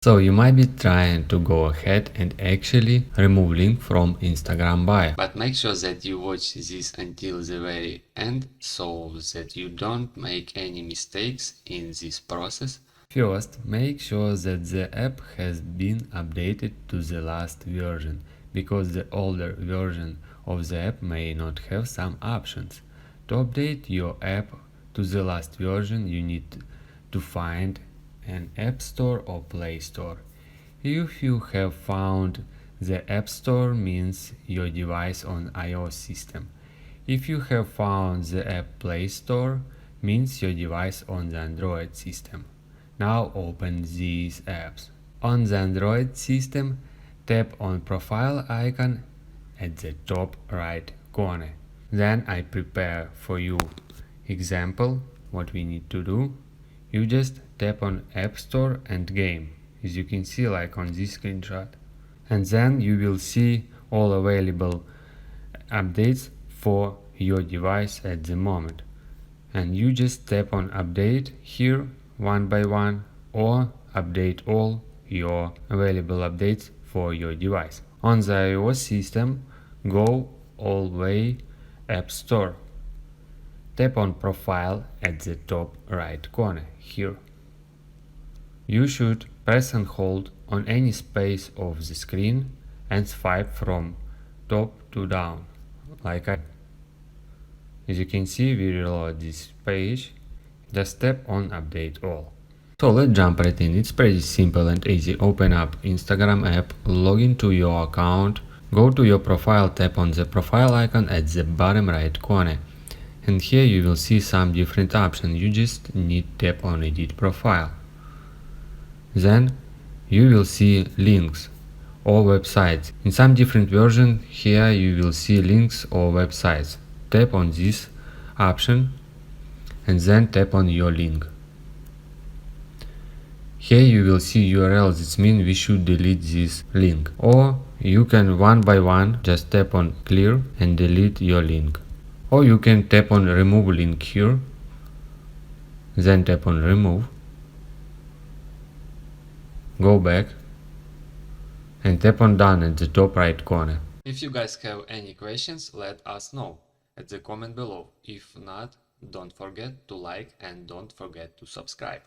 So you might be trying to go ahead and actually remove link from Instagram bio. But make sure that you watch this until the very end so that you don't make any mistakes in this process. First, make sure that the app has been updated to the last version, because the older version of the app may not have some options. To update your app to the last version, you need to find an App Store or Play Store. If you have found the App Store, means your device on iOS system. If you have found the App Play Store, means your device on the Android system. Now open these apps. On the Android system, tap on profile icon at the top right corner. Then I prepare for you example what we need to do. You just tap on App Store and Game, as you can see like on this screenshot. And then you will see all available updates for your device at the moment. And you just tap on Update here one by one, or update all your available updates for your device. On the iOS system, go all way App Store. Tap on Profile at the top right corner here. You should press and hold on any space of the screen and swipe from top to down, like I. As you can see, we reload this page. Just tap on Update All. So let's jump right in. It's pretty simple and easy. Open up Instagram app, log into your account, go to your profile, tap on the profile icon at the bottom right corner. And here you will see some different options. You just need to tap on Edit Profile. Then you will see links or websites. In some different versions here you will see links or websites. Tap on this option and then tap on your link. Here you will see URL, this means we should delete this link. Or you can one by one just tap on clear and delete your link. Or you can tap on remove link here, then tap on remove, go back and tap on done at the top right corner. If you guys have any questions, let us know at the comment below. If not, don't forget to like and don't forget to subscribe.